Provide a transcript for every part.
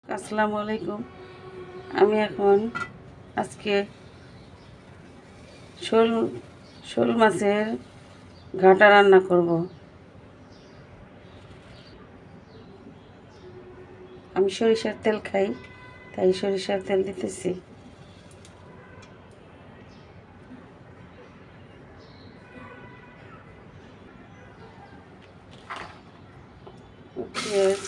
আসসালামু আলাইকুম। আমি এখন আজকে শোল শোল মাছের ঘাটা রান্না করব। আমি সরিষার তেল খাই, তাই সরিষার তেল দিতেছি। পেঁয়াজ,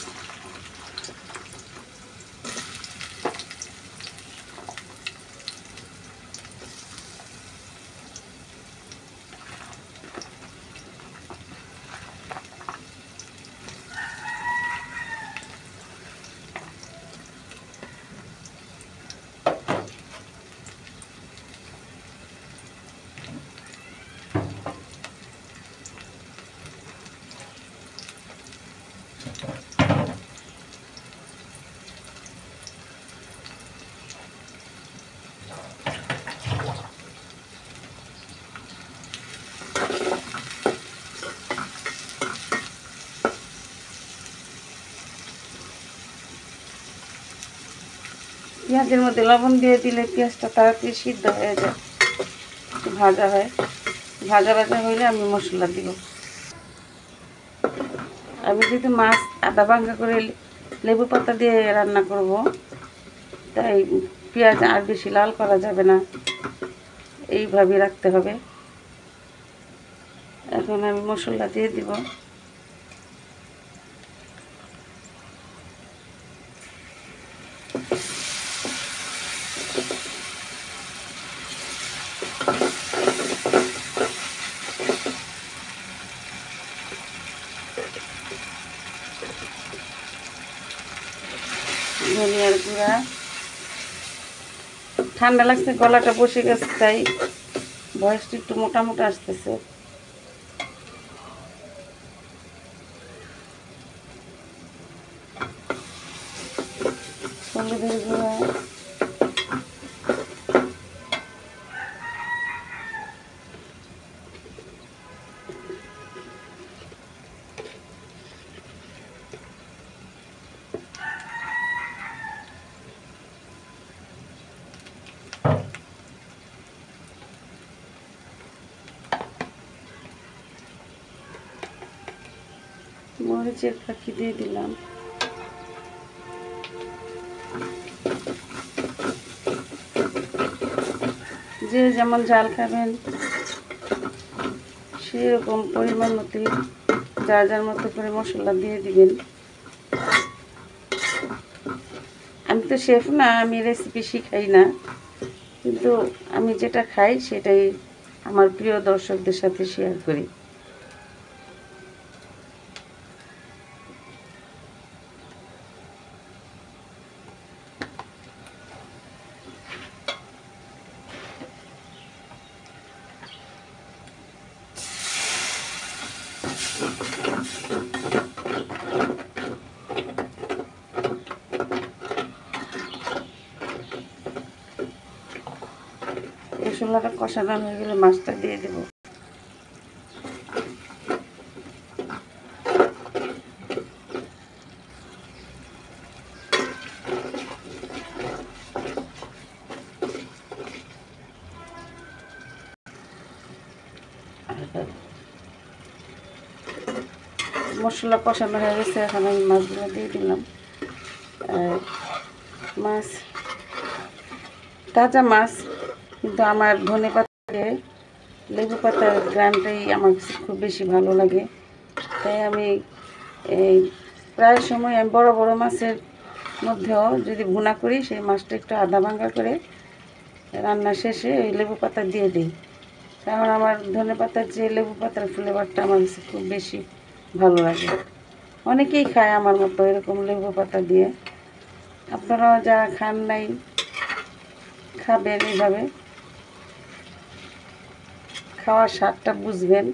পেঁয়াজের মধ্যে লবণ দিয়ে দিলে পেঁয়াজটা তাড়াতাড়ি সিদ্ধ হয়ে যায়, ভাজা হয়। ভাজা ভাজা হইলে আমি মশলা দিব। আমি যেহেতু মাছ আধা ভাঙ্গা করে লেবু পাতা দিয়ে রান্না করব, তাই পেঁয়াজ আর বেশি লাল করা যাবে না, এইভাবে রাখতে হবে। এখন আমি মশলা দিয়ে দিব। ধনিয়ার গুঁড়া। ঠান্ডা লাগছে, গলাটা বসে গেছে, তাই ভয়েসটা একটু মোটা মোটা আসতেছে। হলুদের গুঁড়া, মরিচের ফাঁকি দিয়ে দিলাম। যে যেমন ঝাল খাবেন সেরকম পরিমাণ মতো যার যার মতো করে মশলা দিয়ে দিবেন। আমি তো শেফ না, আমি রেসিপি শিখাই না, কিন্তু আমি যেটা খাই সেটাই আমার প্রিয় দর্শকদের সাথে শেয়ার করি। মশলাটা কষানো হয়ে গেলে মাছটা দিয়ে দেব। মশলা কষানো হয়ে গেছে, এখন আমি মাছগুলো দিয়ে দিলাম। মাছ তাজা মাছ, কিন্তু আমার ধনেপাতা লেবু পাতার গ্রানটাই আমার কাছে খুব বেশি ভালো লাগে, তাই আমি এই প্রায় সময় আমি বড় বড় মাছের মধ্যেও যদি ভুনা করি, সেই মাছটা একটু আধা ভাঙ্গা করে রান্না শেষে ওই লেবু পাতা দিয়ে দিই। কারণ আমার ধনেপাতার যে লেবু পাতার ফ্লেভারটা আমার কাছে খুব বেশি ভালো লাগে। অনেকেই খায় আমার মতো এরকম লেবু পাতা দিয়ে। আপনারাও যারা খান নাই খাবেন, এইভাবে খাওয়ার স্বাদটা বুঝবেন।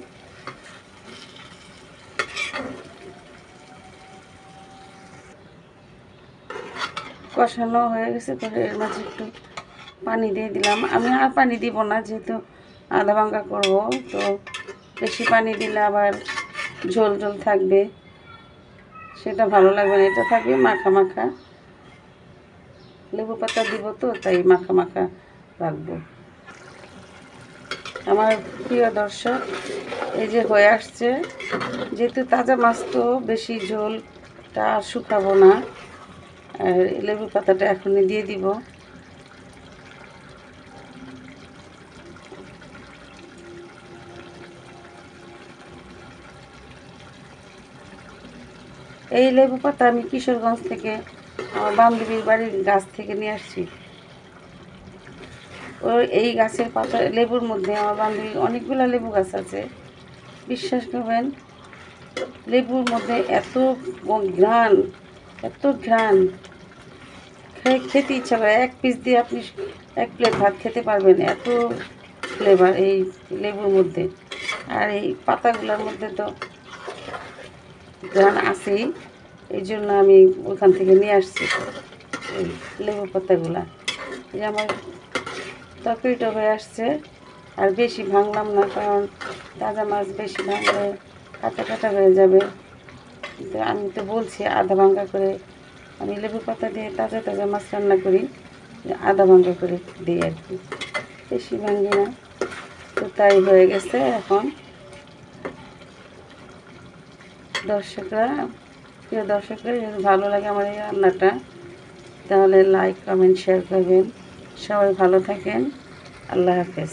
কষানো হয়ে গেছে, পরে এর মাঝে একটু পানি দিয়ে দিলাম। আমি আর পানি দিব না, যেহেতু আধা ভাঙ্গা করবো, তো বেশি পানি দিলে আবার ঝোল ঝোল থাকবে, সেটা ভালো লাগবে না। এটা থাকবে মাখা মাখা। লেবু পাতা দিব তো তাই মাখা মাখা রাখবো। আমার প্রিয় দর্শক, এই যে হয়ে আসছে, যেহেতু তাজা মাছ তো বেশি ঝোলটা আর শুকাবো না, আর লেবু পাতাটা এখনই দিয়ে দিব। এই লেবু পাতা আমি কিশোরগঞ্জ থেকে আমার বান্ধবীর বাড়ির গাছ থেকে নিয়ে আসছি। এই গাছের পাতা লেবুর মধ্যে আমার বান্ধবীর অনেকগুলো লেবু গাছ আছে। বিশ্বাস করবেন, লেবুর মধ্যে এত ঘ্রাণ, এত ঘ্রাণ, খেতে ইচ্ছা করে। এক পিস দিয়ে আপনি 1 প্লেট ভাত খেতে পারবেন, এত ফ্লেভার এই লেবুর মধ্যে। আর এই পাতাগুলোর মধ্যে তো ঘ্রাণ আছেই, এই জন্য আমি ওখান থেকে নিয়ে আসছি এই লেবু পাতাগুলা। এই আমার তরকারিটা হয়ে আসছে, আর বেশি ভাঙলাম না, কারণ তাজা মাছ বেশি ভাঙলে কাটা কাটা হয়ে যাবে। কিন্তু আমি তো বলছি আধা ভাঙা করে, আমি লেবু পাতা দিয়ে তাজা তাজা মাছ রান্না করি, আধা ভাঙা করে দিই আর কি, বেশি ভাঙি না। তো তাই হয়ে গেছে। এখন প্রিয় দর্শকরা যদি ভালো লাগে আমার এই রান্নাটা, তাহলে লাইক কমেন্ট শেয়ার করবেন। সবাই ভালো থাকেন। আল্লাহ হাফেজ।